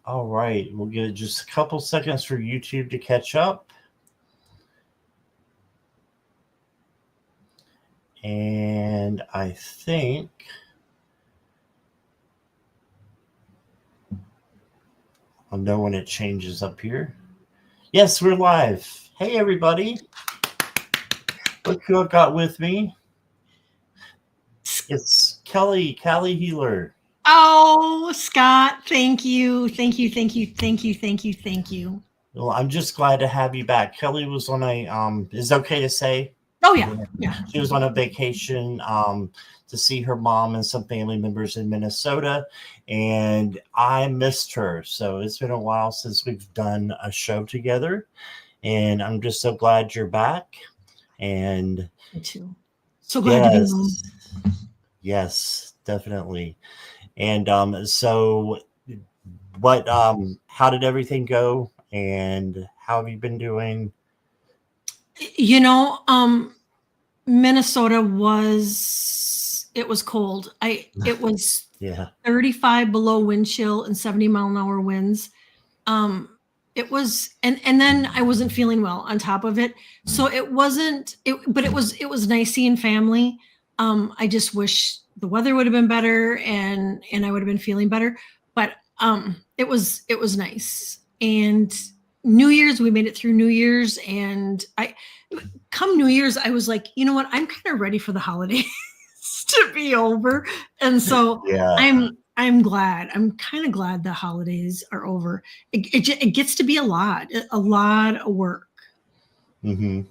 All right, we'll give it just a couple seconds for YouTube to catch up. And I think I'll know when it changes up here. Yes, we're live. Hey, everybody. Look who I've got with me. It's Calihealer. Oh, Scott, thank you. Well, I'm just glad to have you back. Kelly was on is it okay to say? Oh, yeah. She was on a vacation to see her mom and some family members in Minnesota, and I missed her. So it's been a while since we've done a show together, and I'm just so glad you're back. And me too. So glad to be home. Yes, definitely. And so what how did everything go, and how have you been doing? Minnesota was cold. It was 35 below wind chill and 70-mile-an-hour winds. It was, and then I wasn't feeling well on top of it. So it was nice seeing family. I just wish the weather would have been better and I would have been feeling better. But it was nice. And New Year's, we made it through New Year's, and come New Year's, I was like, you know what? I'm kind of ready for the holidays to be over. And so I'm glad. I'm kind of glad the holidays are over. It gets to be a lot of work. Mm-hmm.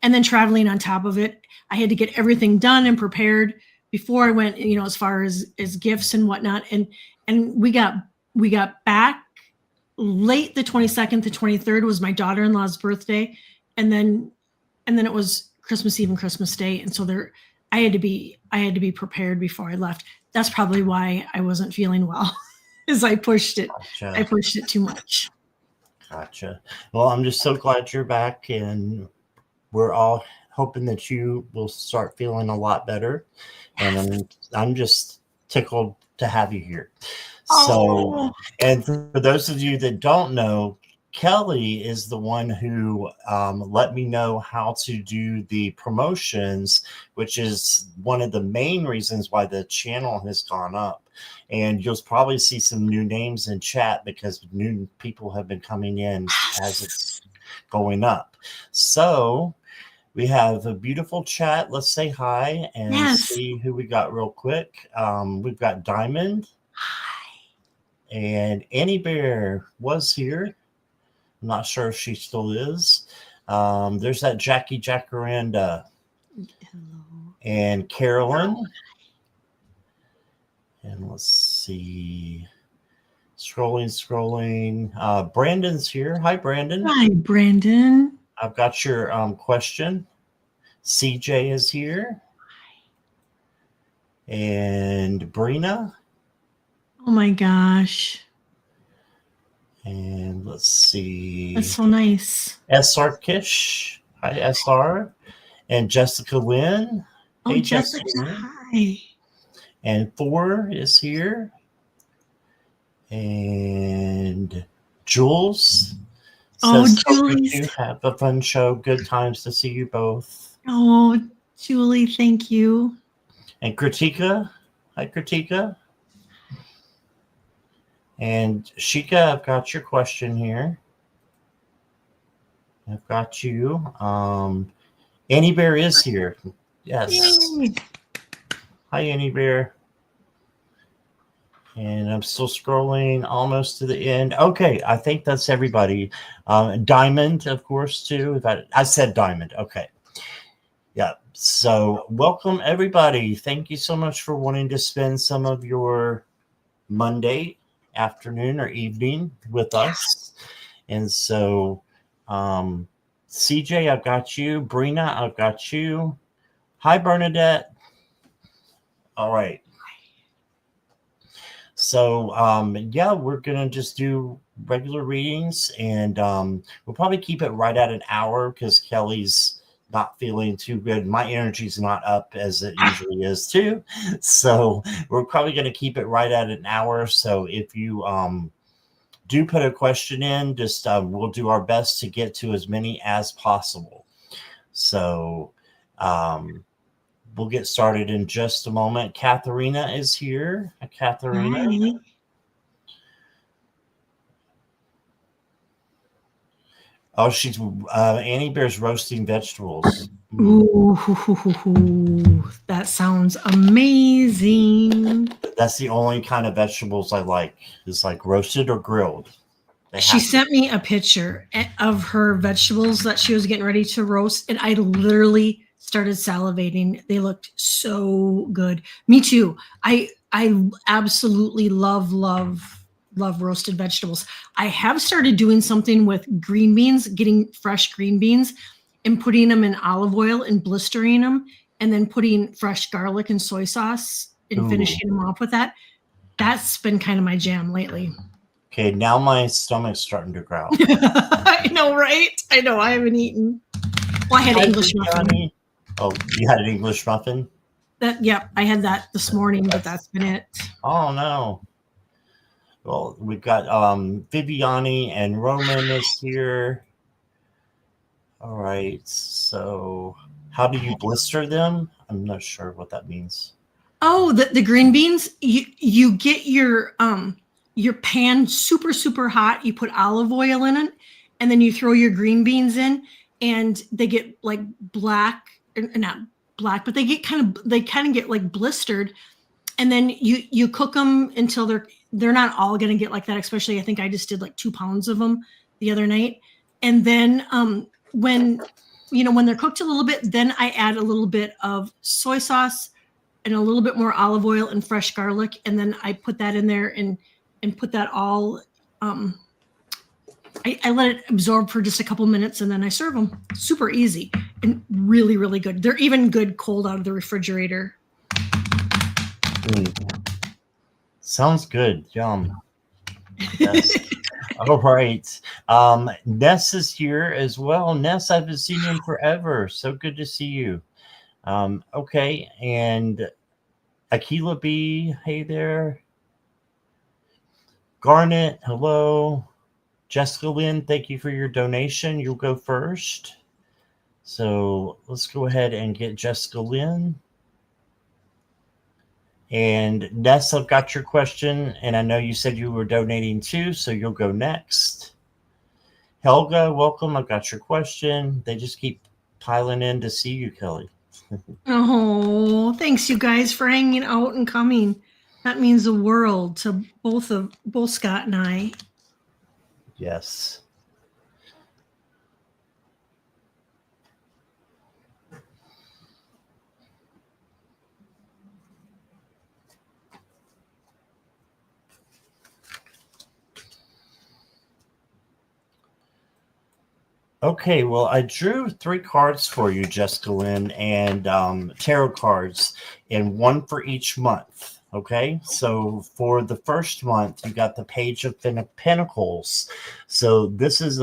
And then traveling on top of it, I had to get everything done and prepared before I went, as far as gifts and whatnot. And we got back late the 22nd to 23rd was my daughter-in-law's birthday. And then it was Christmas Eve and Christmas Day. And so I had to be prepared before I left. That's probably why I wasn't feeling well, is I pushed it. Gotcha. I pushed it too much. Gotcha. Well, I'm just so glad you're back, and we're all hoping that you will start feeling a lot better. And I'm just tickled to have you here. So, and for those of you that don't know, Kelly is the one who let me know how to do the promotions, which is one of the main reasons why the channel has gone up. And you'll probably see some new names in chat because new people have been coming in as it's going up. So we have a beautiful chat. Let's say hi and see who we got real quick. We've got Diamond. Hi. And Annie Bear was here. I'm not sure if she still is. There's that Jackie Jacaranda. Hello. And Carolyn. And let's see. Scrolling. Brandon's here. Hi, Brandon. Hi, Brandon. I've got your question. CJ is here. Hi. And Brina. Oh my gosh. And let's see. That's so nice. SR Kish. Hi, SR. And Jessica Lynn. Oh, hey, Jessica. Hi. And Thor is here. And Jules. Says, Julie. You have a fun show. Good times to see you both. Oh, Julie, thank you. And Kritika. Hi, Kritika. And Shika, I've got your question here. I've got you. Annie Bear is here. Yes. Yay. Hi, Annie Bear. And I'm still scrolling almost to the end. Okay, I think that's everybody. Diamond, of course, too. I said Diamond. Okay. Yeah. So welcome, everybody. Thank you so much for wanting to spend some of your Monday afternoon or evening with us. And so CJ, I've got you. Brina, I've got you. Hi, Bernadette. All right. So we're gonna just do regular readings, and we'll probably keep it right at an hour because Kelly's not feeling too good. My energy's not up as it usually is too. So we're probably going to keep it right at an hour. So if you do put a question in. Just we'll do our best to get to as many as possible. So we'll get started in just a moment. Katharina is here. Katharina. Hi. Oh, she's Annie Bear's roasting vegetables. Ooh, that sounds amazing. That's the only kind of vegetables I like. Is like roasted or grilled. She sent me a picture of her vegetables that she was getting ready to roast, and I literally started salivating. They looked so good. Me too. I absolutely love roasted vegetables. I have started doing something with green beans, getting fresh green beans and putting them in olive oil and blistering them, and then putting fresh garlic and soy sauce and finishing them off with that. That's been kind of my jam lately. Okay, now my stomach's starting to growl. I know, right? I know. I haven't eaten. Well, I had English muffin. Oh, you had an English muffin? Yep, I had that this morning, but that's been it. Oh no. Well, we've got Viviani and Roman is here. All right. So how do you blister them? I'm not sure what that means. Oh, the green beans. You get your pan super hot. You put olive oil in it, and then you throw your green beans in, and they get like black, not black, but they kind of get like blistered, and then you cook them until they're not all going to get like that. Especially, I think I just did like 2 pounds of them the other night, and then when they're cooked a little bit, then I add a little bit of soy sauce and a little bit more olive oil and fresh garlic, and then I put that in there and put that all. I let it absorb for just a couple minutes, and then I serve them. Super easy and really, really good. They're even good cold out of the refrigerator. Sounds good. Yum. Yes. All right. Ness is here as well. Ness, I haven't seen you in forever. So good to see you. Okay. And Akila B, hey there. Garnet, hello. Jessica Lynn, thank you for your donation. You'll go first. So let's go ahead and get Jessica Lynn. And Ness, I've got your question, and I know you said you were donating too, so you'll go next. Helga, welcome. I've got your question. They just keep piling in to see you, Kelly. Oh, thanks you guys for hanging out and coming. That means the world to both Scott and I. Yes. Okay, well, I drew 3 cards for you, Jessica Lynn, and tarot cards, and 1 for each month. Okay, so for the first month, you got the Page of Pentacles. So this is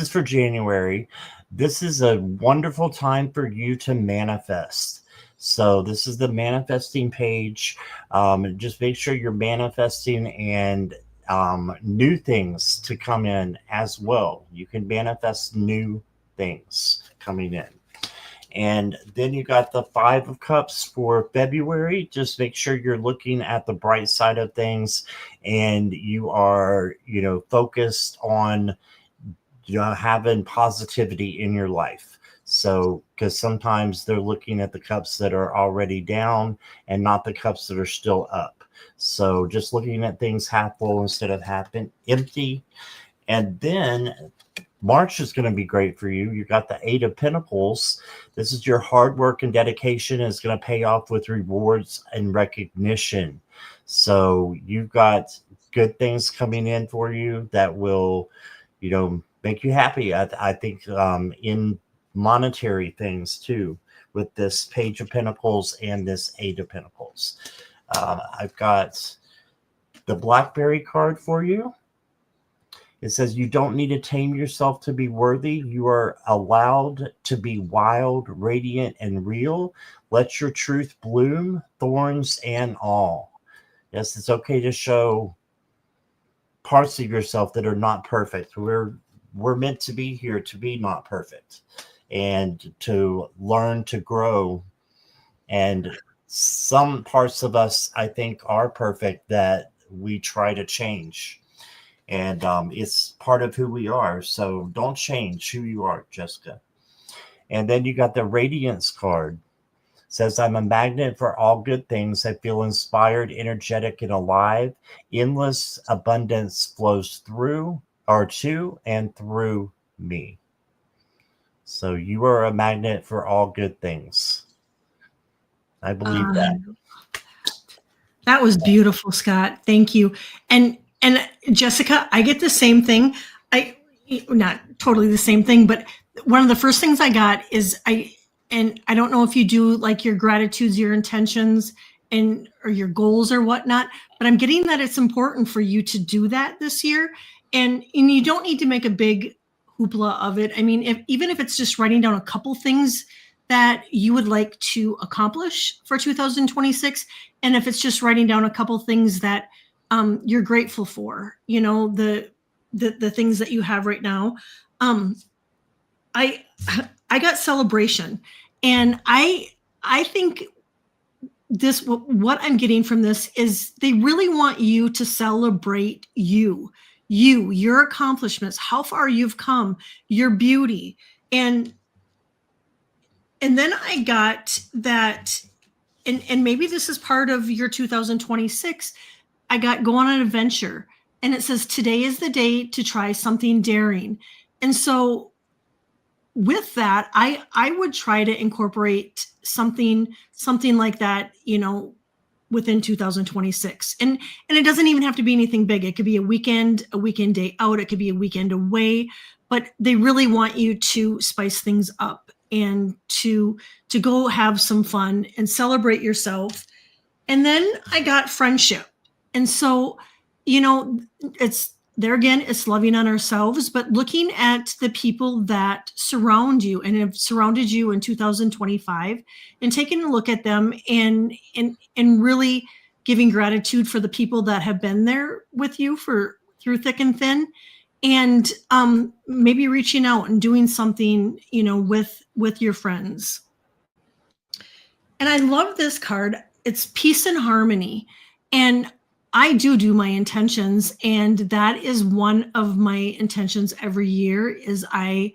for January. This is a wonderful time for you to manifest. So this is the manifesting page. Just make sure you're manifesting and new things to come in as well. You can manifest new things coming in. And then you got the 5 of Cups for February. Just make sure you're looking at the bright side of things, and you are, focused on, having positivity in your life. So, because sometimes they're looking at the cups that are already down and not the cups that are still up. So just looking at things half full instead of half empty. And then March is going to be great for you. You got the 8 of Pentacles. This is your hard work and dedication. It's going to pay off with rewards and recognition. So you've got good things coming in for you that will, make you happy. I think in monetary things too, with this Page of Pentacles and this 8 of Pentacles. I've got the Blackberry card for you. It says you don't need to tame yourself to be worthy. You are allowed to be wild, radiant, and real. Let your truth bloom, thorns and all. Yes, it's okay to show parts of yourself that are not perfect. We're meant to be here to be not perfect and to learn to grow. And some parts of us, I think, are perfect that we try to change. And it's part of who we are. So don't change who you are, Jessica. And then you got the Radiance card. Says, I'm a magnet for all good things. I feel inspired, energetic, and alive. Endless abundance flows through or to and through me. So you are a magnet for all good things. I believe that. That was beautiful, Scott. Thank you. And Jessica, I get the same thing. Not totally the same thing, but one of the first things I got is I don't know if you do like your gratitudes, your intentions, or your goals or whatnot, but I'm getting that it's important for you to do that this year. And you don't need to make a big hoopla of it. I mean, even if it's just writing down a couple things that you would like to accomplish for 2026, and if it's just writing down a couple things that you're grateful for, the things that you have right now. I got celebration, and I think what I'm getting from this is they really want you to celebrate your accomplishments, how far you've come, your beauty. And then I got that, and maybe this is part of your 2026. I got go on an adventure, and it says today is the day to try something daring. And so with that, I would try to incorporate something like that, within 2026. And it doesn't even have to be anything big. It could be a weekend day out. It could be a weekend away, but they really want you to spice things up and to go have some fun and celebrate yourself. And then I got friendship. And so, it's there again, it's loving on ourselves, but looking at the people that surround you and have surrounded you in 2025 and taking a look at them and really giving gratitude for the people that have been there with you through thick and thin, and maybe reaching out and doing something, with your friends. And I love this card. It's peace and harmony. And I do my intentions, and that is one of my intentions every year is I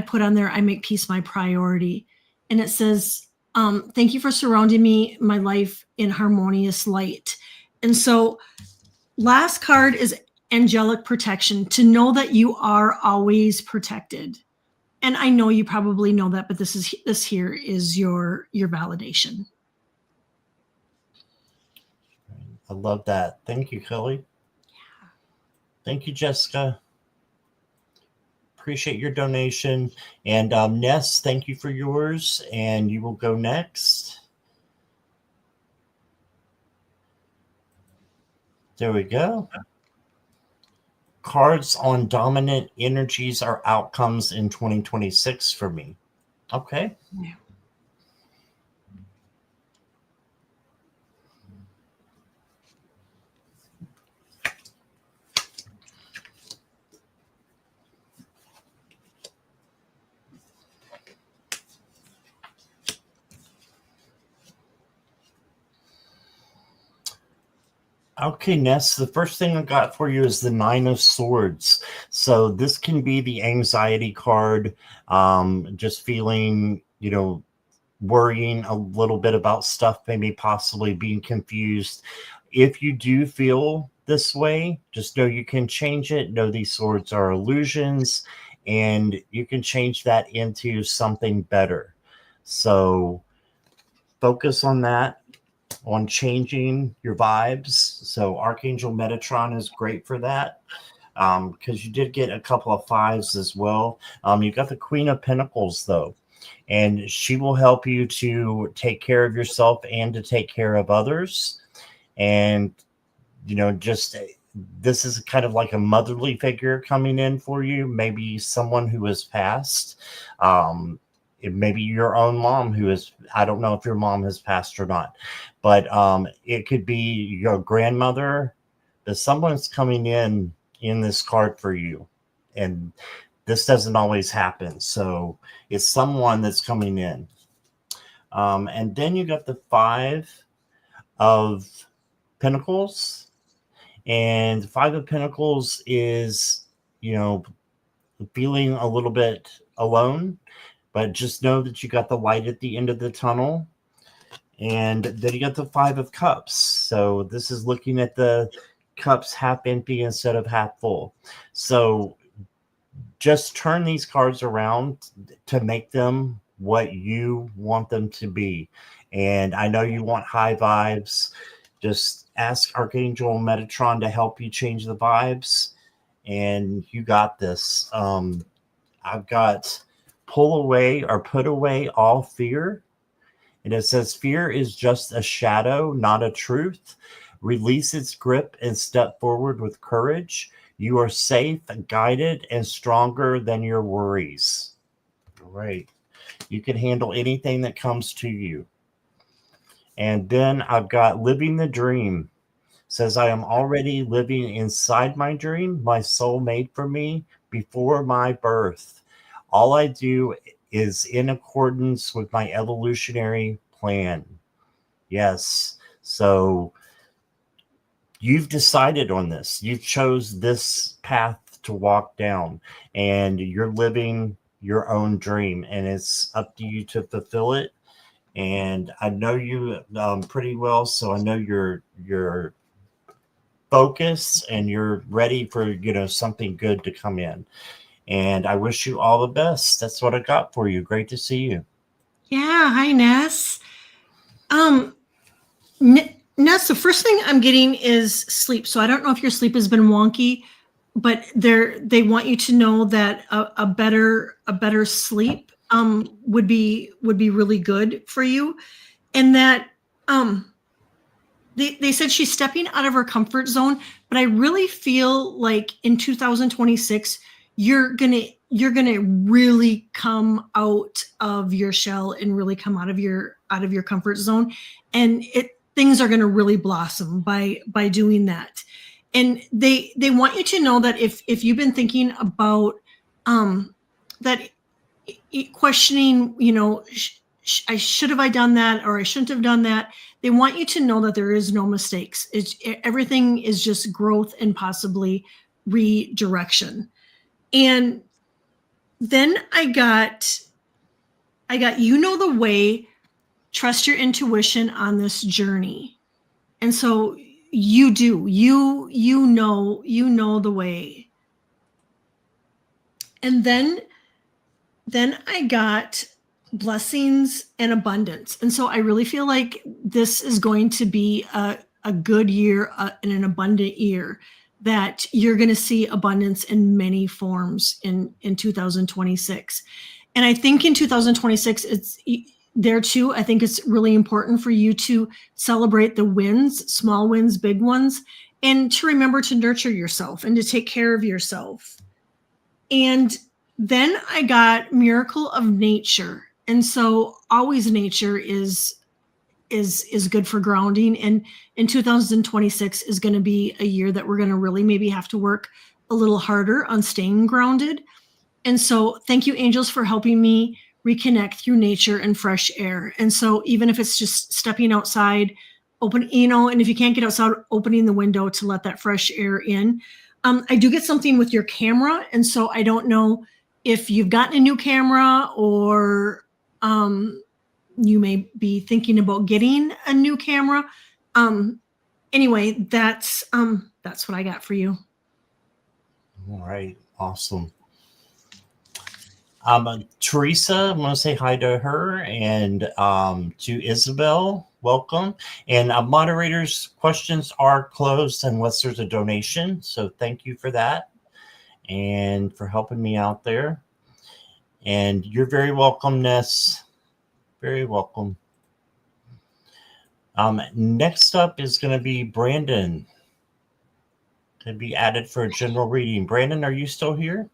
put on there, I make peace my priority. And it says, thank you for surrounding my life in harmonious light. And so last card is angelic protection, to know that you are always protected. And I know you probably know that, but this here is your validation. I love that. Thank you, Kelly. Yeah. Thank you, Jessica. Appreciate your donation. And Ness, thank you for yours. And you will go next. There we go. Cards on dominant energies are outcomes in 2026 for me. Okay. Yeah. Okay, Ness, the first thing I got for you is the Nine of Swords. So this can be the anxiety card, just feeling, worrying a little bit about stuff, maybe possibly being confused. If you do feel this way, just know you can change it. Know these swords are illusions, and you can change that into something better. So focus on that, on changing your vibes. So Archangel Metatron is great for that, because you did get a couple of fives as well. You got the Queen of Pentacles, though, and she will help you to take care of yourself and to take care of others. And, just this is kind of like a motherly figure coming in for you, maybe someone who has passed. It may be your own mom who is, I don't know if your mom has passed or not, but it could be your grandmother but someone's coming in this card for you. And this doesn't always happen. So it's someone that's coming in. And then you got the 5 of Pentacles. And the 5 of Pentacles is, feeling a little bit alone, but just know that you got the light at the end of the tunnel. And then you got the 5 of Cups. So this is looking at the cups half empty instead of half full. So just turn these cards around to make them what you want them to be. And I know you want high vibes. Just ask Archangel Metatron to help you change the vibes. And you got this. I've got pull away or put away all fear. And it says fear is just a shadow, not a truth. Release its grip and step forward with courage. You are safe, guided, and stronger than your worries. All right. You can handle anything that comes to you. And then I've got living the dream. Says, I am already living inside my dream, my soul made for me before my birth. All I do is in accordance with my evolutionary plan. Yes. So you've decided on this. You've chose this path to walk down, and you're living your own dream, and it's up to you to fulfill it. And I know you pretty well, so I know you're focused and you're ready for something good to come in. And I wish you all the best. That's what I got for you. Great to see you. Yeah, hi Ness. Ness, the first thing I'm getting is sleep. So I don't know if your sleep has been wonky, but they want you to know that a better sleep would be really good for you, and that they said she's stepping out of her comfort zone, but I really feel like in 2026 you're gonna really come out of your shell and really come out of your comfort zone, and things are gonna really blossom by doing that. And they want you to know that if you've been thinking about that, questioning, I should have I done that or I shouldn't have done that. They want you to know that there is no mistakes. Everything is just growth and possibly redirection. And then I got the way, trust your intuition on this journey. And so you do. You know the way. And then I got blessings and abundance. And so I really feel like this is going to be a good year and an abundant year, that you're going to see abundance in many forms in 2026. And I think in 2026, it's there too. I think it's really important for you to celebrate the wins, small wins, big ones, and to remember to nurture yourself and to take care of yourself. And then I got miracle of nature. And so always nature is good for grounding. And in 2026 is going to be a year that we're going to really maybe have to work a little harder on staying grounded. And so thank you, angels, for helping me reconnect through nature and fresh air. And so even if it's just stepping outside, and if you can't get outside, opening the window to let that fresh air in. I do get something with your camera. And so I don't know if you've gotten a new camera or you may be thinking about getting a new camera. Anyway, that's what I got for you. All right. Awesome. Teresa, I'm going to say hi to her, and to Isabel, welcome. And moderators' questions are closed unless there's a donation. So thank you for that and for helping me out there. And you're very welcome, Ness. Very welcome. Next up is going to be Brandon. To be added for a general reading. Brandon, are you still here?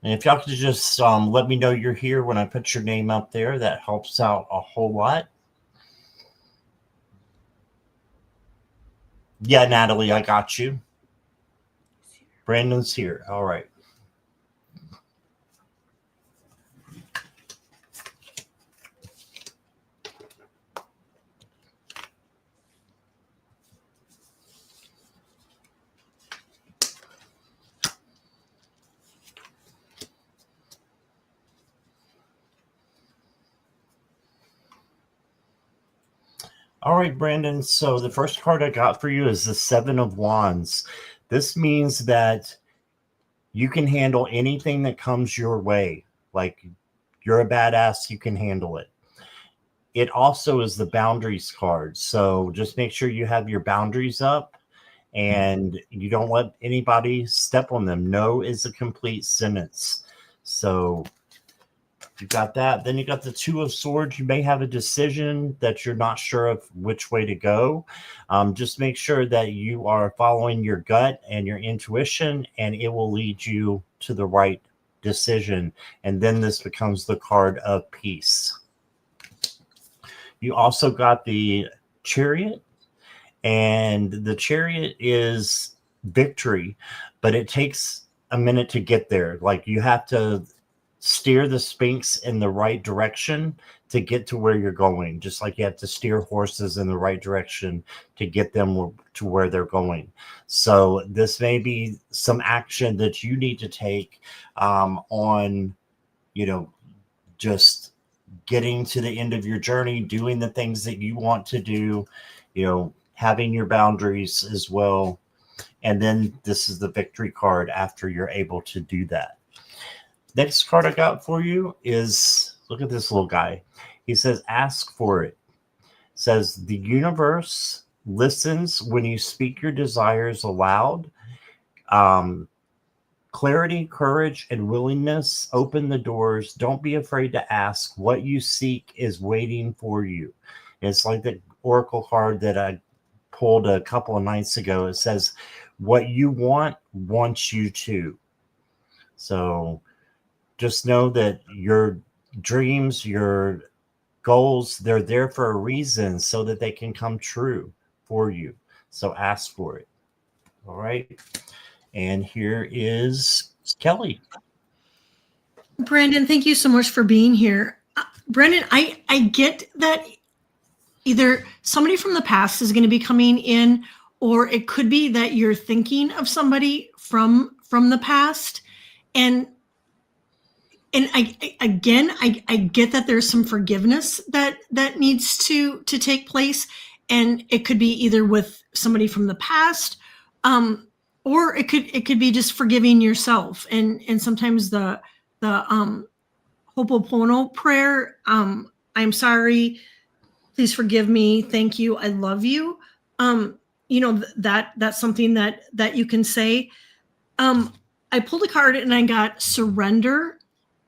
And if y'all could just let me know you're here when I put your name up there, that helps out a whole lot. Yeah, Natalie, I got you. Brandon's here. All right. All right, Brandon. So the first card I got for you is the Seven of Wands. This means that you can handle anything that comes your way. Like, you're a badass, you can handle it. It also is the boundaries card. So just make sure you have your boundaries up and you don't let anybody step on them. No is a complete sentence. So you got that. Then you got the Two of Swords. You may have a decision that you're not sure of which way to go. Just make sure that you are following your gut and your intuition, and it will lead you to the right decision. And then this becomes the card of peace. You also got the Chariot, and the Chariot is victory, but it takes a minute to get there. Like, you have to steer the Sphinx in the right direction to get to where you're going, just like you have to steer horses in the right direction to get them to where they're going. So this may be some action that you need to take on, just getting to the end of your journey, doing the things that you want to do, having your boundaries as well. And then this is the victory card after you're able to do that. Next card I got for you is, look at this little guy. He says, ask for it. Says, the universe listens when you speak your desires aloud. Clarity, courage, and willingness open the doors. Don't be afraid to ask. What you seek is waiting for you. It's like the Oracle card that I pulled a couple of nights ago. It says, what you want wants you to. So just know that your dreams, your goals, they're there for a reason so that they can come true for you. So ask for it. All right. And here is Kelly. Brandon, thank you so much for being here. Brandon, I get that either somebody from the past is going to be coming in, or it could be that you're thinking of somebody from the past. And I get that there's some forgiveness that needs to take place, and it could be either with somebody from the past, or it could be just forgiving yourself. And sometimes the Ho'oponopono prayer, I'm sorry, please forgive me, thank you, I love you. That's something that you can say. I pulled a card and I got surrender.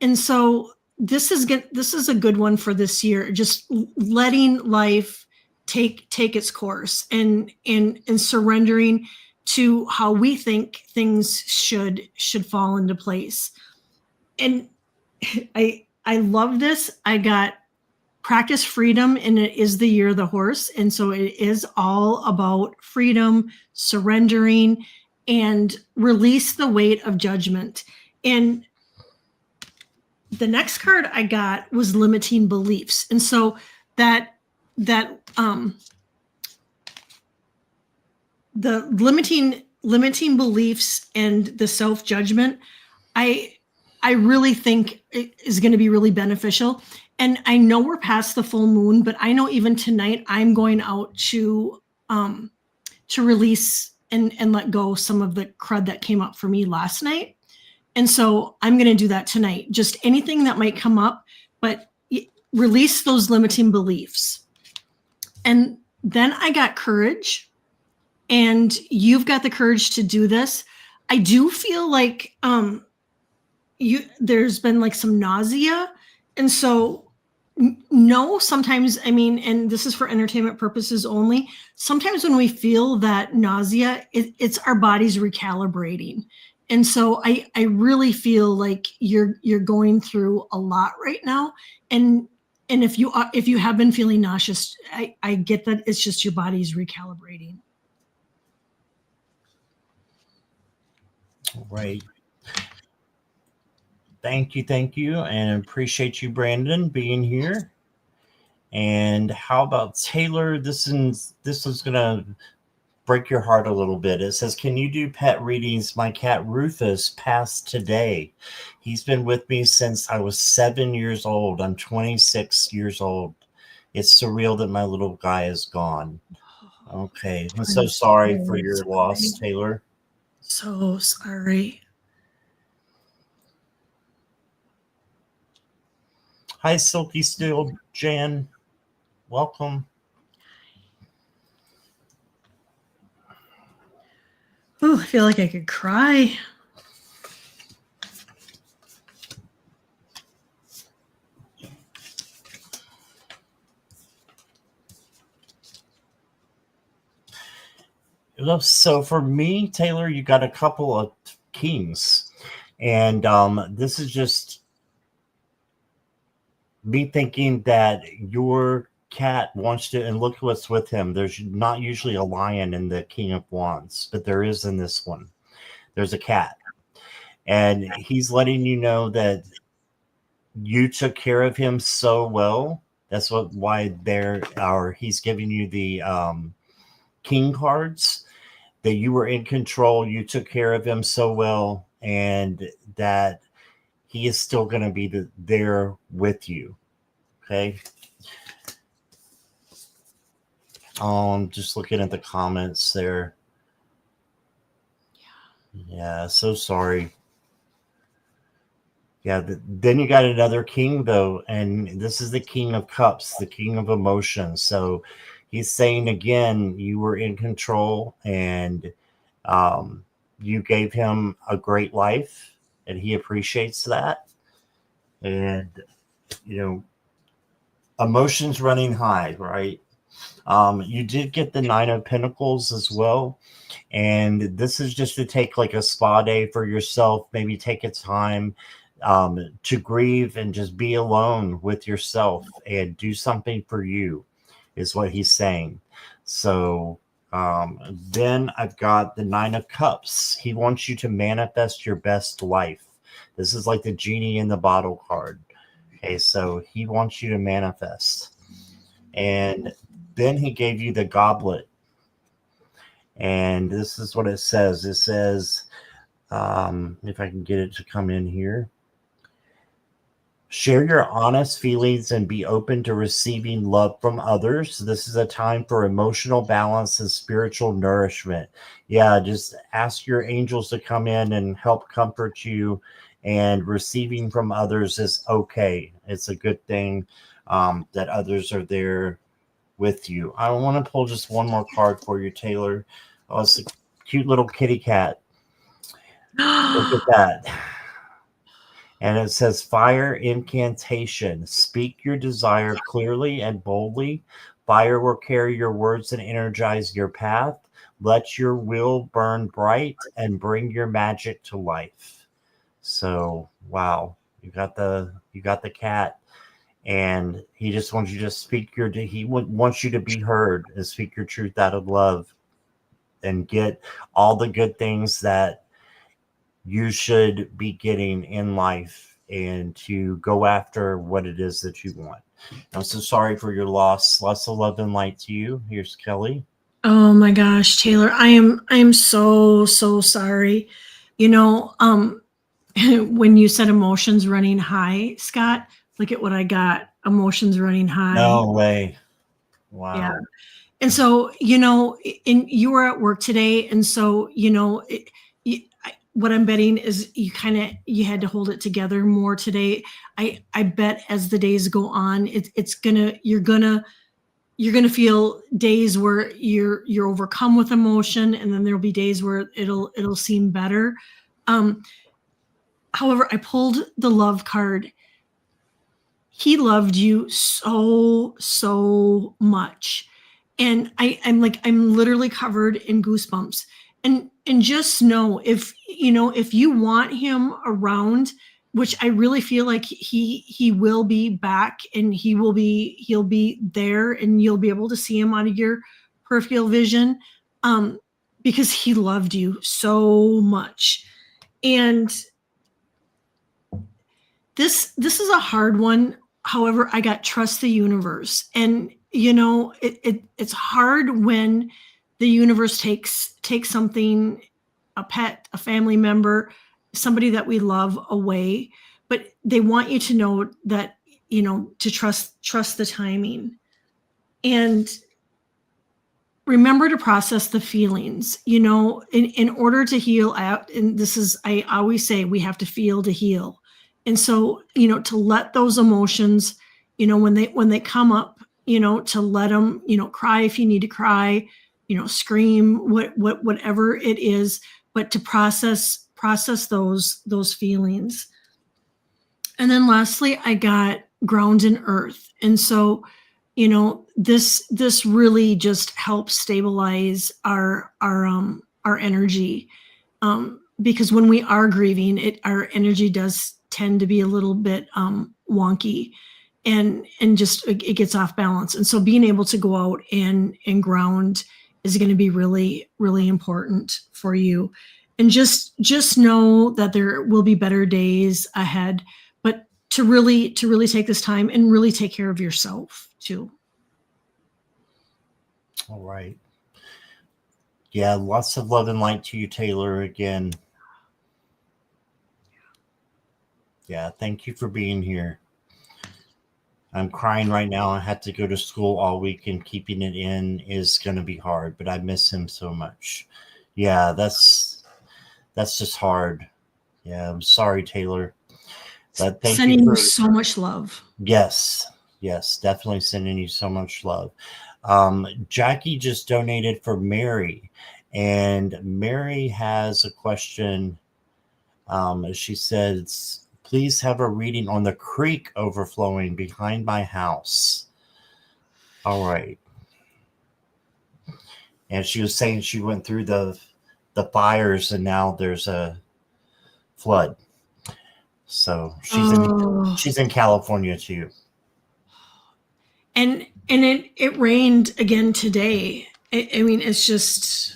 And so this is a good one for this year. Just letting life take its course and surrendering to how we think things should fall into place. And I love this. I got practice freedom, and it is the year of the horse. And so it is all about freedom, surrendering, and release the weight of judgment. And the next card I got was limiting beliefs. And so the limiting beliefs and the self-judgment, I really think is going to be really beneficial. And I know we're past the full moon, but I know even tonight I'm going out to release and let go some of the crud that came up for me last night. And so I'm going to do that tonight. Just anything that might come up, but release those limiting beliefs. And then I got courage, and you've got the courage to do this. I do feel like there's been like some nausea. And so no, sometimes, I mean, and this is for entertainment purposes only, sometimes when we feel that nausea, it's our body's recalibrating. And so I really feel like you're going through a lot right now. And if you have been feeling nauseous, I get that it's just your body's recalibrating. Right. Thank you, and appreciate you, Brandon, being here. And how about Taylor? This is gonna break your heart a little bit. It says, "Can you do pet readings? My cat Rufus passed today. He's been with me since I was 7 years old. I'm 26 years old. It's surreal that my little guy is gone." Okay, I'm so sorry for your loss, Taylor. So sorry. Hi, Silky Steel Jan. Welcome. Oh, I feel like I could cry. So for me, Taylor, you got a couple of kings, and this is just me thinking that your cat wants to, and look what's with him. There's not usually a lion in the King of Wands, but there is in this one. There's a cat, and he's letting you know that you took care of him so well. That's why he's giving you the king cards, that you were in control, you took care of him so well, and that he is still going to be there with you. Okay. Just looking at the comments there. Yeah, so sorry. Yeah, then you got another king, though, and this is the King of Cups, the King of Emotions. So he's saying again, you were in control, and you gave him a great life, and he appreciates that. And, emotions running high, right? You did get the Nine of Pentacles as well. And this is just to take like a spa day for yourself, maybe take a time to grieve and just be alone with yourself and do something for you, is what he's saying. So then I've got the Nine of Cups. He wants you to manifest your best life. This is like the genie in the bottle card. Okay, so he wants you to manifest. And then he gave you the goblet. And this is what it says. It says, if I can get it to come in here, share your honest feelings and be open to receiving love from others. This is a time for emotional balance and spiritual nourishment. Yeah, just ask your angels to come in and help comfort you. And receiving from others is okay. It's a good thing that others are there with you. I want to pull just one more card for you, Taylor. Oh, it's a cute little kitty cat. Look at that. And it says, fire incantation. Speak your desire clearly and boldly. Fire will carry your words and energize your path. Let your will burn bright and bring your magic to life. So, wow, you got the cat, and he just wants you to speak he wants you to be heard and speak your truth out of love and get all the good things that you should be getting in life, and to go after what it is that you want. I'm so sorry for your loss. Lots of love and light to you. Here's Kelly. Oh my gosh, Taylor, I am so sorry. When you said emotions running high, Scott, look at what I got. Emotions running high. No way. Wow. Yeah. And so, you were at work today. And so, what I'm betting is you had to hold it together more today. I bet as the days go on, you're gonna feel days where you're overcome with emotion, and then there'll be days where it'll seem better. However, I pulled the love card. He loved you so much. And I'm literally covered in goosebumps. And just know, if you want him around, which I really feel like he will be back, and he'll be there, and you'll be able to see him out of your peripheral vision, because he loved you so much. And this is a hard one. However, I got trust the universe. And it's hard when the universe takes something, a pet, a family member, somebody that we love away, but they want you to know that, to trust the timing. And remember to process the feelings, in order to heal out. And I always say, we have to feel to heal. And so, to let those emotions, when they come up, to let them, cry if you need to cry, scream, whatever it is, but to process those feelings. And then lastly, I got ground in earth. And so, this really just helps stabilize our energy, because when we are grieving, our energy does tend to be a little bit wonky, and just it gets off balance. And so being able to go out and ground is going to be really, really important for you. And just know that there will be better days ahead, but to really take this time and really take care of yourself too. All right. Yeah, lots of love and light to you, Taylor, again. Yeah, thank you for being here. I'm crying right now. I had to go to school all week, and keeping it in is going to be hard, but I miss him so much. Yeah, that's just hard. Yeah, I'm sorry, Taylor. But thank sending you you so much love. Yes, definitely sending you so much love. Jackie just donated for Mary, and Mary has a question. She says, please have a reading on the creek overflowing behind my house. All right. And she was saying she went through the fires, and now there's a flood. So she's in California too. And it rained again today. I mean, it's just.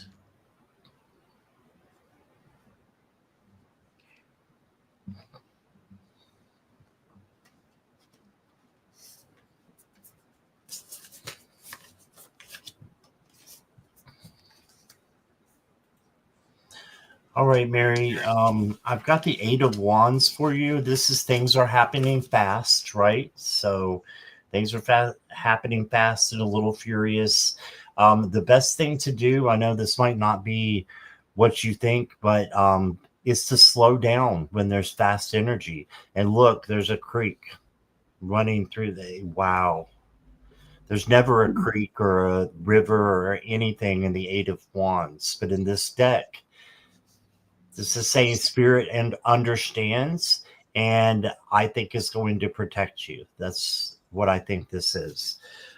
All right, Mary. I've got the 8 of Wands for you. This is things are happening fast, right? So things are happening fast and a little furious. The best thing to do, I know this might not be what you think, but is to slow down when there's fast energy. And look, there's a creek running through wow. There's never a creek or a river or anything in the 8 of Wands, but in this deck, this is saying spirit and understands, and I think is going to protect you. That's what I think this is.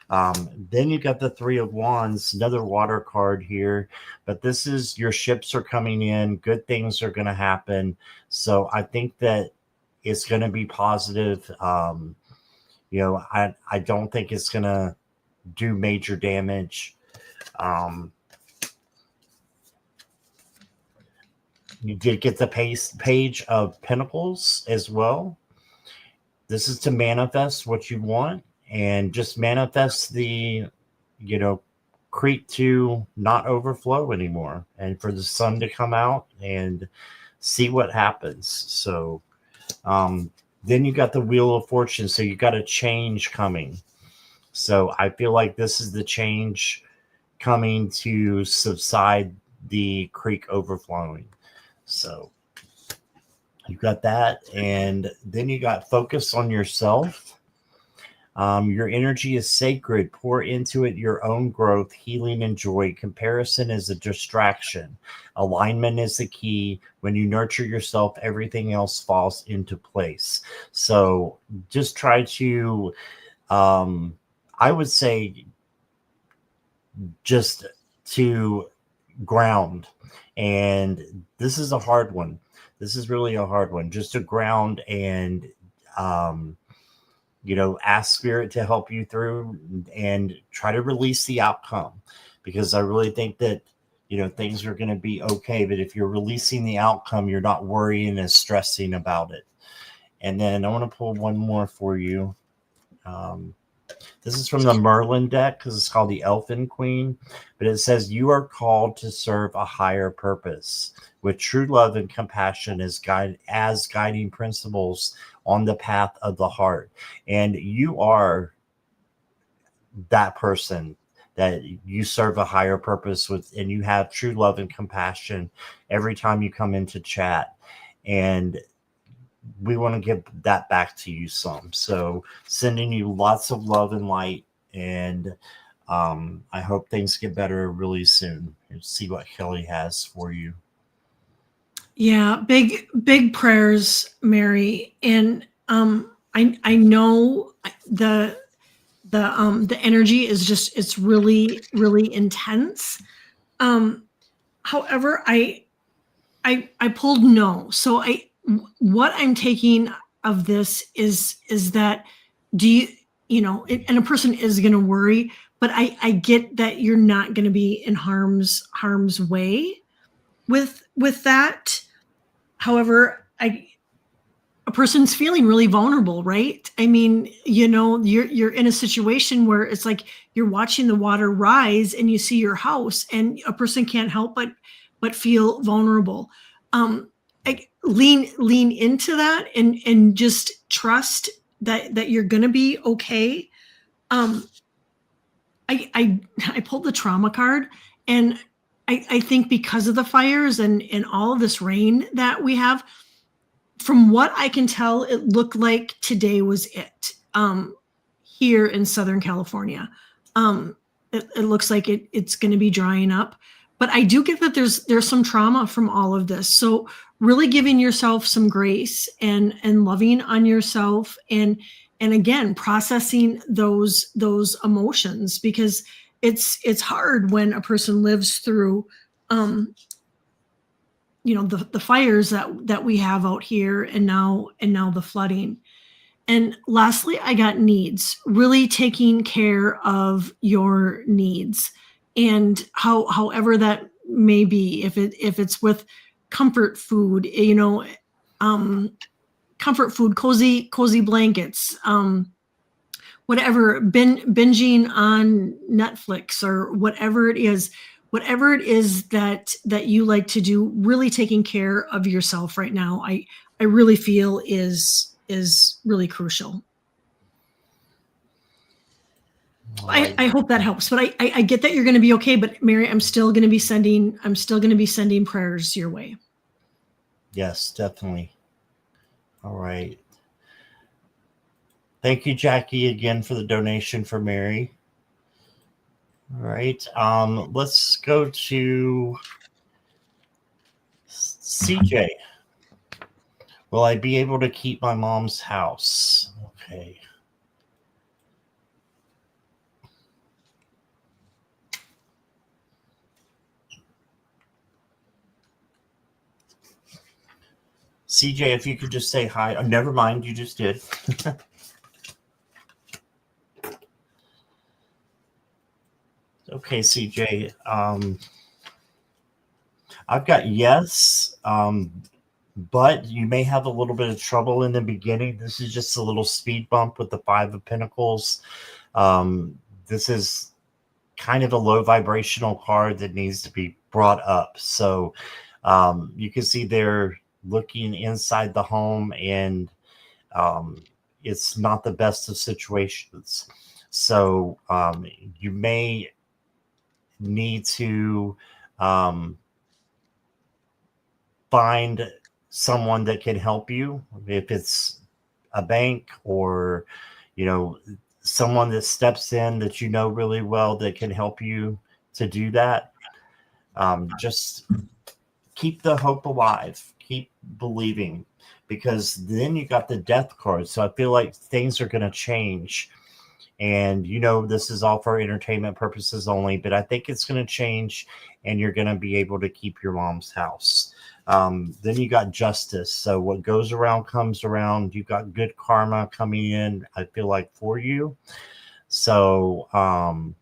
Then you got the 3 of Wands, another water card here, but this is your ships are coming in. Good things are going to happen. So I think that it's going to be positive. I don't think it's going to do major damage. You did get the page of Pentacles as well. This is to manifest what you want, and just manifest the, creek to not overflow anymore, and for the sun to come out and see what happens. So then you got the Wheel of Fortune. So you got a change coming. So I feel like this is the change coming to subside the creek overflowing. So you got that. And then you got focus on yourself. Your energy is sacred. Pour into it your own growth, healing, and joy. Comparison is a distraction. Alignment is the key. When you nurture yourself, everything else falls into place. So just try to, I would say, just to ground. And this is a hard one. This is really a hard one. Just to ground and, ask spirit to help you through and try to release the outcome, because I really think that, things are going to be okay. But if you're releasing the outcome, you're not worrying and stressing about it. And then I want to pull one more for you. This is from the Merlin deck because it's called the Elfin Queen, but it says you are called to serve a higher purpose with true love and compassion as guiding principles on the path of the heart. And you are that person that you serve a higher purpose with, and you have true love and compassion every time you come into chat. And we want to give that back to you some. So sending you lots of love and light. And I hope things get better really soon. And see what Kelly has for you. Yeah, big prayers, Mary. And I know the energy is just, it's really, really intense. However, I pulled no. So what I'm taking of this is that and a person is going to worry, but I get that you're not going to be in harm's way with that. However, a person's feeling really vulnerable, right? I mean, you're in a situation where it's like you're watching the water rise and you see your house, and a person can't help but feel vulnerable. Lean into that and just trust that you're going to be okay. I pulled the trauma card, and I think because of the fires and all of this rain that we have, from what I can tell, it looked like today was it here in Southern California. It looks like it's going to be drying up, but I do get that there's some trauma from all of this. So really giving yourself some grace and loving on yourself, and again processing those emotions, because it's hard when a person lives through the fires that we have out here, and now the flooding. And lastly, I got needs, really taking care of your needs, and however that may be, if it's with comfort food, comfort food, cozy blankets, whatever, binging on Netflix, or whatever it is that you like to do. Really taking care of yourself right now, I really feel is really crucial. I hope that helps, but I get that you're going to be okay. But Mary, I'm still going to be sending prayers your way. Yes, definitely. All right. Thank you, Jackie, again for the donation for Mary. All right. Let's go to CJ. Will I be able to keep my mom's house? Okay. CJ, if you could just say hi. Oh, never mind, you just did. Okay, CJ. I've got yes, but you may have a little bit of trouble in the beginning. This is just a little speed bump with the Five of Pentacles. This is kind of a low vibrational card that needs to be brought up. So you can see they're looking inside the home, and it's not the best of situations. So you may need to find someone that can help you, if it's a bank or someone that steps in that really well that can help you to do that. Just keep the hope alive, keep believing, because then you got the Death card. So I feel like things are going to change. And this is all for entertainment purposes only, but I think it's going to change, and you're going to be able to keep your mom's house. Then you got Justice. So what goes around comes around. You got good karma coming in, I feel like, for you. So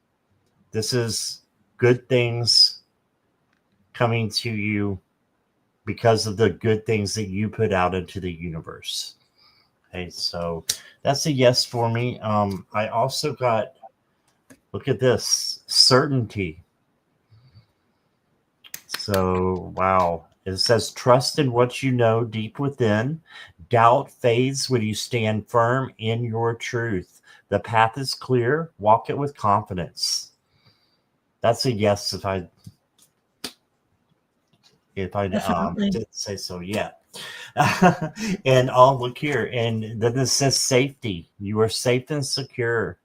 this is good things coming to you because of the good things that you put out into the universe. Okay, so that's a yes for me. I also got, look at this, certainty. So, wow. It says, trust in what you know deep within. Doubt fades when you stand firm in your truth. The path is clear. Walk it with confidence. That's a yes if I didn't say so yet. And look here. And then it says safety. You are safe and secure.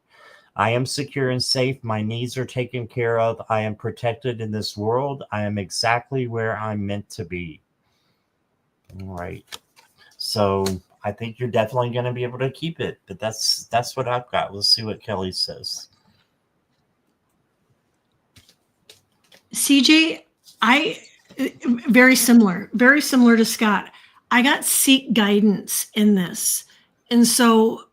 I am secure and safe. My needs are taken care of. I am protected in this world. I am exactly where I'm meant to be. All right. So I think you're definitely going to be able to keep it. But that's what I've got. Let's see what Kelly says. CJ, very similar to Scott. I got seek guidance in this. And so,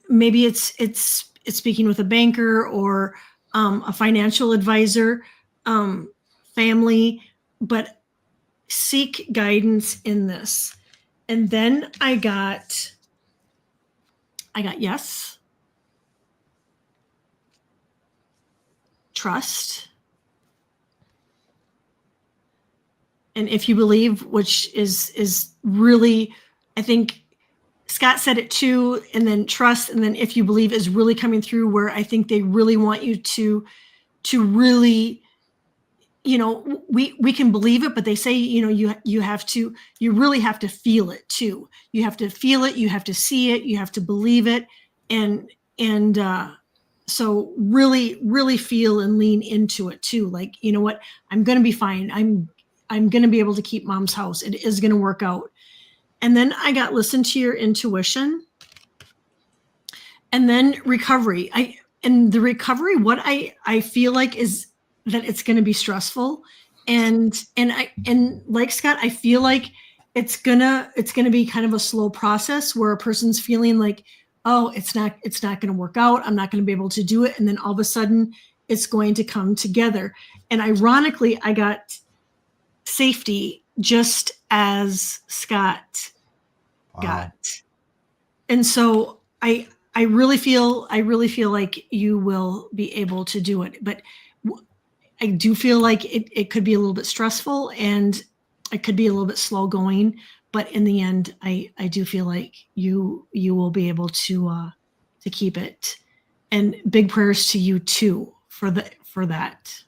maybe it's speaking with a banker or a financial advisor, family, but seek guidance in this. And then I got yes, trust, and if you believe, which is really, I think Scott said it too, and then trust, and then if you believe is really coming through, where I think they really want you to really, we can believe it, but they say, you really have to feel it too. You have to feel it, you have to see it, you have to believe it, and so really feel and lean into it too. Like, you know what, I'm going to be fine. I'm going to be able to keep mom's house. It is going to work out. And then I got listen to your intuition. And then recovery. The recovery, what I feel like is that it's going to be stressful. And like Scott, I feel like it's gonna be kind of a slow process where a person's feeling like, oh, it's not going to work out. I'm not going to be able to do it. And then all of a sudden it's going to come together. And ironically, I got safety just as Scott got. And so I really feel like you will be able to do it. But I do feel like it could be a little bit stressful and it could be a little bit slow going. But in the end, I do feel like you will be able to keep it. And big prayers to you too for that.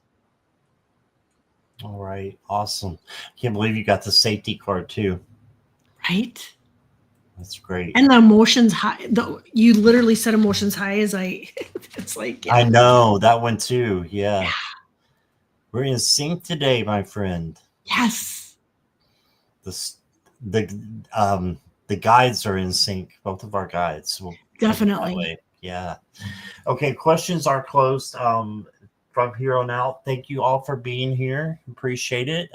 All right. Awesome. Can't believe you got the safety card too. Right? That's great. And the emotions high. You literally said emotions high as it's like. Yeah. I know that one too. Yeah. We're in sync today, my friend. Yes. The guides are in sync. Both of our guides. Definitely. Yeah. Okay. Questions are closed. From here on out, thank you all for being here. Appreciate it.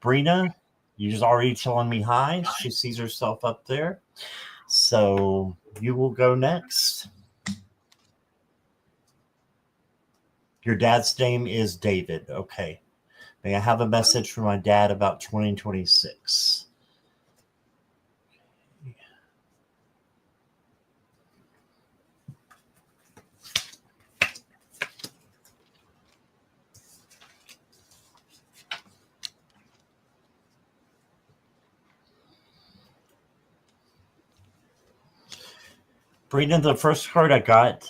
Brina, you're just already telling me hi. She sees herself up there. So you will go next. Your dad's name is David. Okay. May I have a message from my dad about 2026? Brina, the first card I got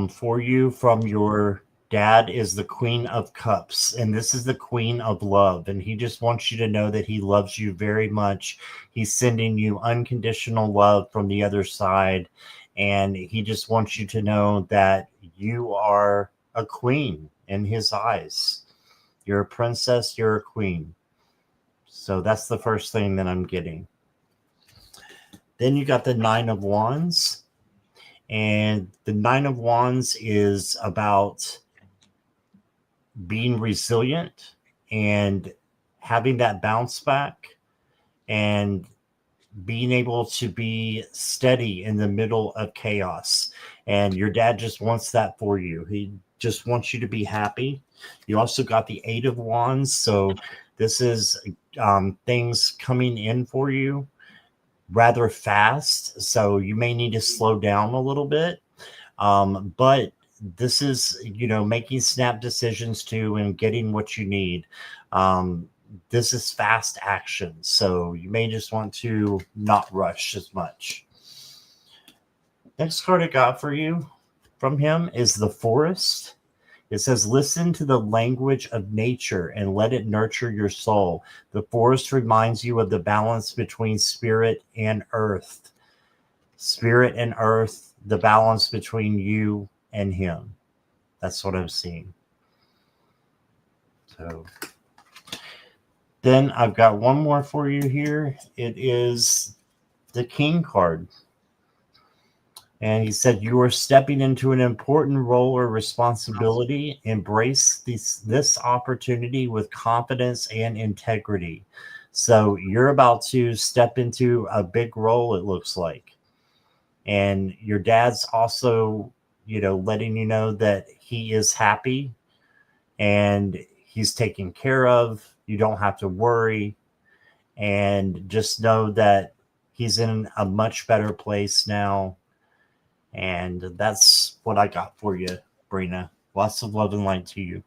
for you from your dad is the Queen of Cups, and this is the Queen of Love, and he just wants you to know that he loves you very much. He's sending you unconditional love from the other side, and he just wants you to know that you are a queen in his eyes. You're a princess, you're a queen. So that's the first thing that I'm getting. Then you got the Nine of Wands. And the Nine of Wands is about being resilient and having that bounce back and being able to be steady in the middle of chaos. And your dad just wants that for you. just wants you to be happy. You also got the Eight of Wands. So this is things coming in for you rather fast. So you may need to slow down a little bit. But this is, making snap decisions too and getting what you need. This is fast action. So you may just want to not rush as much. Next card I got for you from him is the Forest. It says, listen to the language of nature and let it nurture your soul. The forest reminds you of the balance between spirit and earth. Spirit and earth, the balance between you and him. That's what I'm seeing. So then I've got one more for you here. It is the King card. And he said, you are stepping into an important role or responsibility. Embrace this opportunity with confidence and integrity. So you're about to step into a big role, it looks like. And your dad's also, letting you know that he is happy and he's taken care of. You don't have to worry. And just know that he's in a much better place now. And that's what I got for you, Brina. Lots of love and light to you.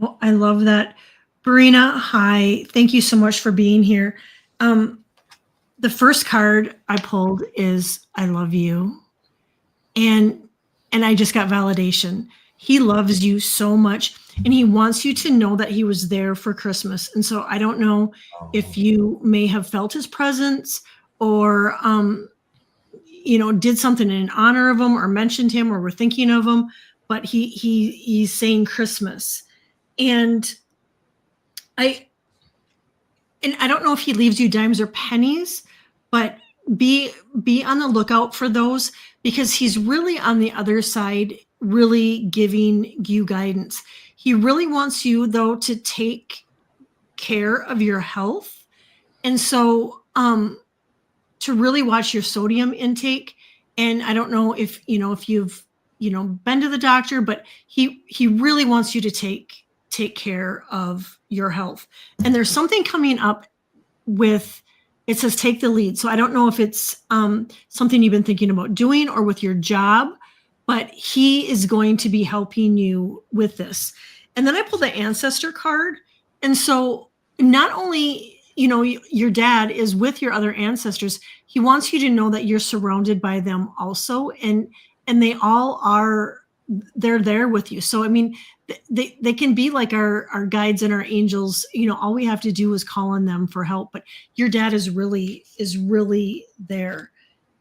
Oh, I love that. Brina, hi. Thank you so much for being here. The first card I pulled is I love you. And I just got validation. He loves you so much and he wants you to know that he was there for Christmas. And so I don't know if you may have felt his presence or did something in honor of him or mentioned him or were thinking of him, but he's saying Christmas. And I don't know if he leaves you dimes or pennies, but be on the lookout for those because he's really on the other side, really giving you guidance. He really wants you though to take care of your health. And so, to really watch your sodium intake. And I don't know if you've, been to the doctor, but he really wants you to take care of your health. And there's something coming up with, it says take the lead. So I don't know if it's something you've been thinking about doing or with your job, but he is going to be helping you with this. And then I pulled the ancestor card. And so not only your dad is with your other ancestors. He wants you to know that you're surrounded by them also. And they all are, they're there with you. So, I mean, they can be like our guides and our angels. All we have to do is call on them for help, but your dad is really there.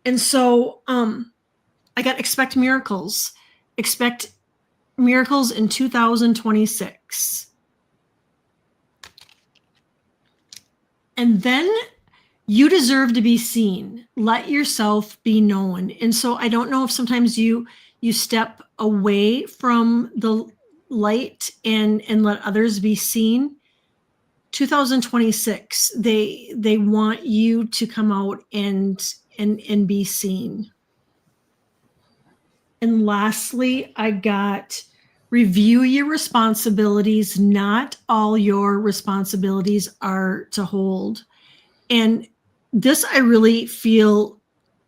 And so, I got expect miracles in 2026. And then you deserve to be seen. Let yourself be known. And so I don't know if sometimes you step away from the light and let others be seen. 2026, they want you to come out and be seen. And lastly, I got review your responsibilities. Not all your responsibilities are to hold. And this, I really feel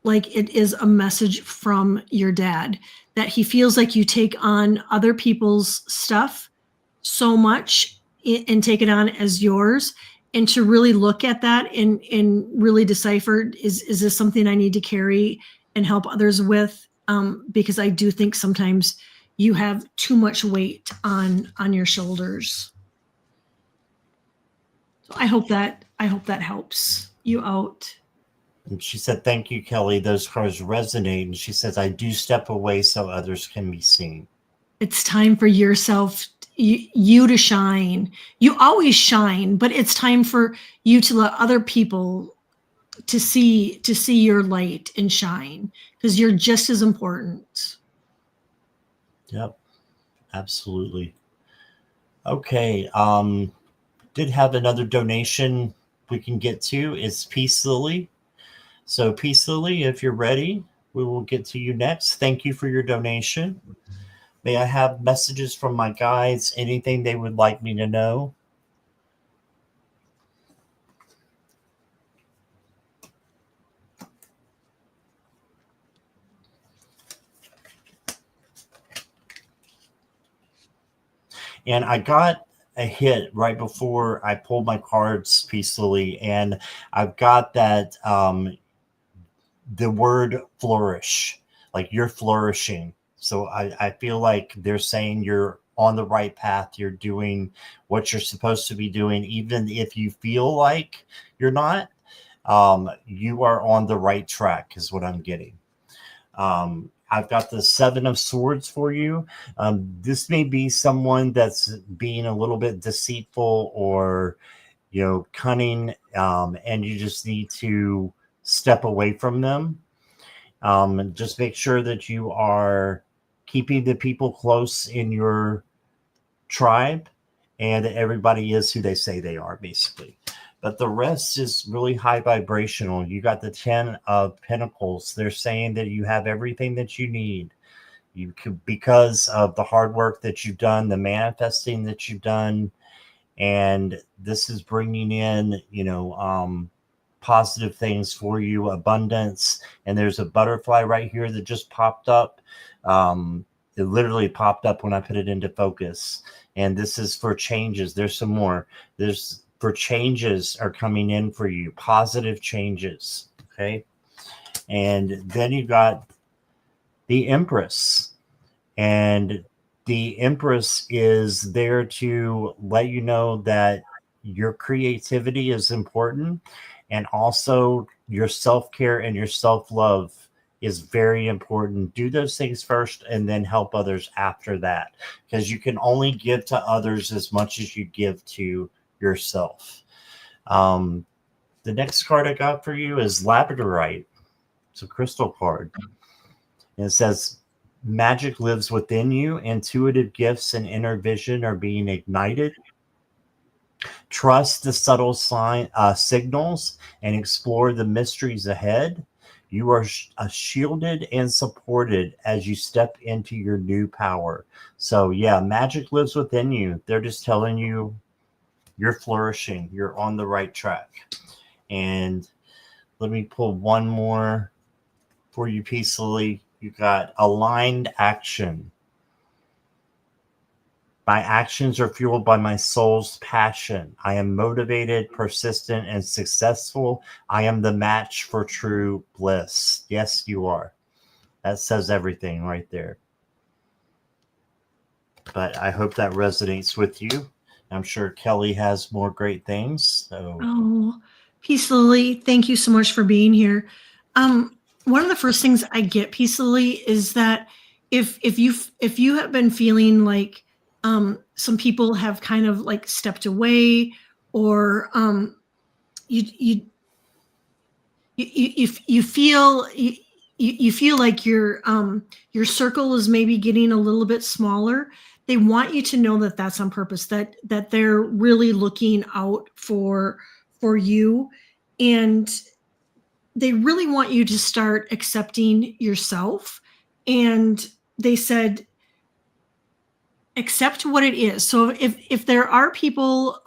like it is a message from your dad that he feels like you take on other people's stuff so much and take it on as yours. And to really look at that and really decipher, is this something I need to carry and help others with? Because I do think sometimes you have too much weight on your shoulders. So I hope that helps you out. And she said, thank you, Kelly. Those cards resonate. And she says, I do step away so others can be seen. It's time for yourself, you to shine. You always shine, but it's time for you to let other people to see your light and shine, because you're just as important. Yep, absolutely. Okay, did have another donation we can get to. It's Peace Lily. So Peace Lily, if you're ready, we will get to you next. Thank you for your donation. May I have messages from my guides? Anything they would like me to know? And I got a hit right before I pulled my cards peacefully, and I've got that the word flourish, like you're flourishing. So I feel like they're saying you're on the right path. You're doing what you're supposed to be doing, even if you feel like you're not. You are on the right track, is what I'm getting. I've got the 7 of Swords for you. This may be someone that's being a little bit deceitful or, cunning, and you just need to step away from them. And just make sure that you are keeping the people close in your tribe and that everybody is who they say they are, basically. But the rest is really high vibrational. You got the 10 of Pentacles. They're saying that you have everything that you need. You could, because of the hard work that you've done, the manifesting that you've done, and this is bringing in, positive things for you, abundance. And there's a butterfly right here that just popped up. It literally popped up when I put it into focus. And this is for changes. There's some more. There's for changes are coming in for you, positive changes. Okay. And then you got the Empress. And the Empress is there to let you know that your creativity is important. And also your self-care and your self-love is very important. Do those things first and then help others after that. Because you can only give to others as much as you give to yourself. The next card I got for you is Labradorite. It's a crystal card. And it says, magic lives within you. Intuitive gifts and inner vision are being ignited. Trust the subtle signals and explore the mysteries ahead. You are shielded and supported as you step into your new power. So yeah, magic lives within you. They're just telling you you're flourishing. You're on the right track. And let me pull one more for you peacefully. You got aligned action. My actions are fueled by my soul's passion. I am motivated, persistent, and successful. I am the match for true bliss. Yes, you are. That says everything right there. But I hope that resonates with you. I'm sure Kelly has more great things. So. Oh, Peacefully, thank you so much for being here. One of the first things I get, Peacefully, is that if you have been feeling like some people have kind of like stepped away, or you feel you feel like your circle is maybe getting a little bit smaller. They want you to know that that's on purpose, that they're really looking out for you, and they really want you to start accepting yourself. And they said, accept what it is. So if there are people,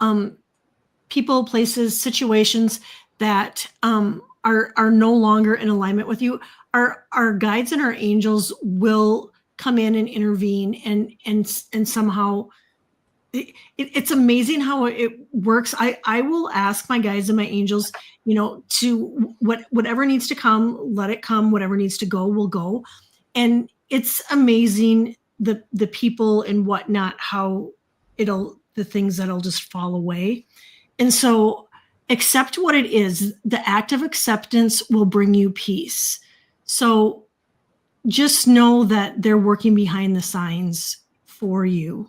places, situations that are no longer in alignment with you, our guides and our angels will come in and intervene and somehow it's amazing how it works. I will ask my guides and my angels, to whatever needs to come, let it come. Whatever needs to go will go. And it's amazing the people and whatnot, how the things that'll just fall away. And so accept what it is. The act of acceptance will bring you peace. So just know that they're working behind the signs for you.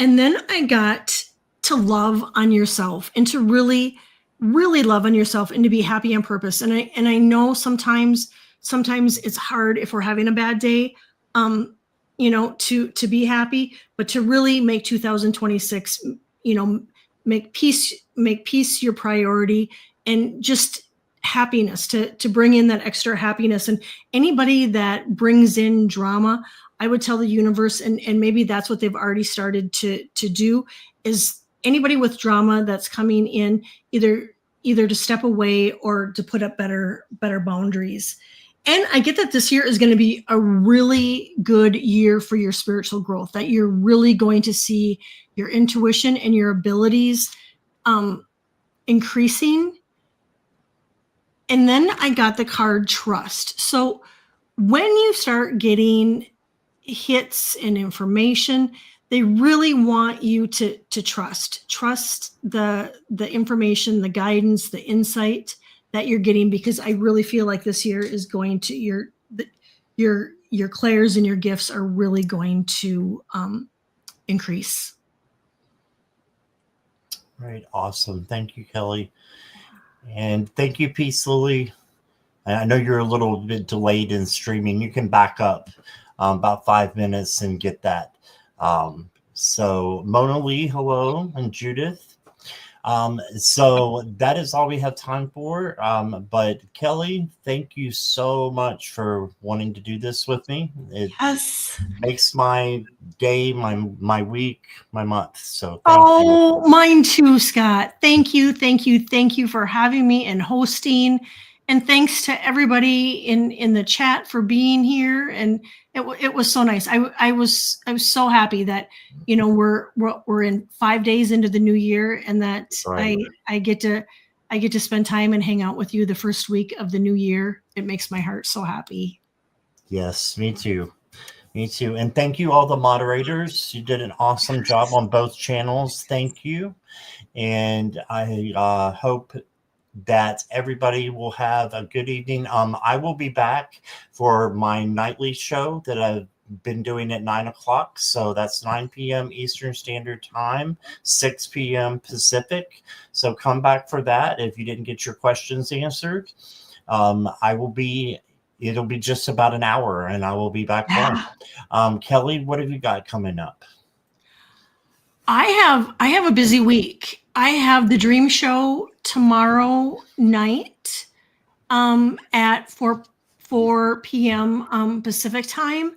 And then I got to love on yourself and to really, really love on yourself and to be happy on purpose. And I know sometimes it's hard if we're having a bad day, to be happy, but to really make 2026, make peace your priority, and just happiness, to bring in that extra happiness. And anybody that brings in drama, I would tell the universe, and maybe that's what they've already started to do, is anybody with drama that's coming in, either to step away or to put up better boundaries. And I get that this year is going to be a really good year for your spiritual growth, that you're really going to see your intuition and your abilities increasing. And then I got the card trust. So when you start getting hits and information, they really want you to trust the information, the guidance, the insight that you're getting, because I really feel like this year is going to your clairs and your gifts are really going to increase. Right. Awesome. Thank you, Kelly. And thank you, Peace Lily. I know you're a little bit delayed in streaming. You can back up about 5 minutes and get that. So Mona Lee, hello, and Judith. So that is all we have time for. But Kelly, thank you so much for wanting to do this with me. It makes my day, my week, my month. So thank you. Mine too, Scott. Thank you for having me and hosting. And thanks to everybody in the chat for being here. And it was so nice. I was so happy that, you know, we're in 5 days into the new year, and that right. I get to spend time and hang out with you the first week of the new year. It makes my heart so happy. Yes, me too. Me too. And thank you, all the moderators. You did an awesome job on both channels. Thank you. And I hope that everybody will have a good evening. I will be back for my nightly show that I've been doing at 9 o'clock. So that's 9 p.m. Eastern Standard Time, 6 p.m. Pacific. So come back for that if you didn't get your questions answered. It'll be just about an hour, and I will be back on. Kelly, what have you got coming up? I have a busy week. I have the Dream Show tomorrow night at 4 p.m. Pacific time.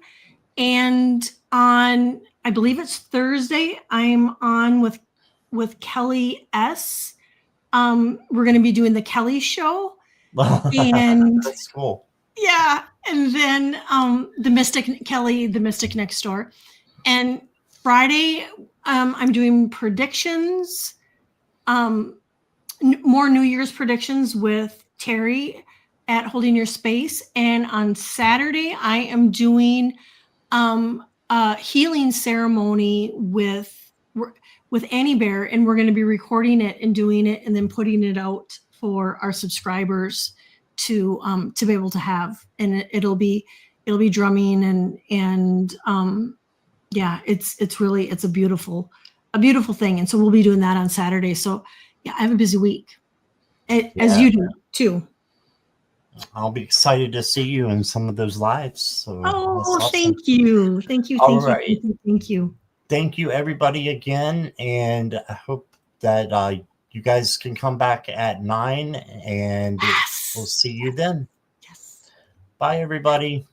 And on, I believe it's Thursday, I'm on with Kelly S. We're going to be doing the Kelly Show. And that's cool. Yeah. And then the Mystic Kelly, the Mystic Next Door. And Friday, I'm doing predictions, more New Year's predictions with Terry at Holding Your Space. And on Saturday, I am doing a healing ceremony with Annie Bear, and we're going to be recording it and doing it and then putting it out for our subscribers to be able to have. And it'll be drumming and yeah, it's a beautiful thing. And so we'll be doing that on Saturday. So yeah, I have a busy week, as you do too. I'll be excited to see you in some of those lives. So awesome. Thank you. Thank you. Thank you, everybody, again. And I hope that you guys can come back at 9, and we'll see you then. Yes. Bye, everybody.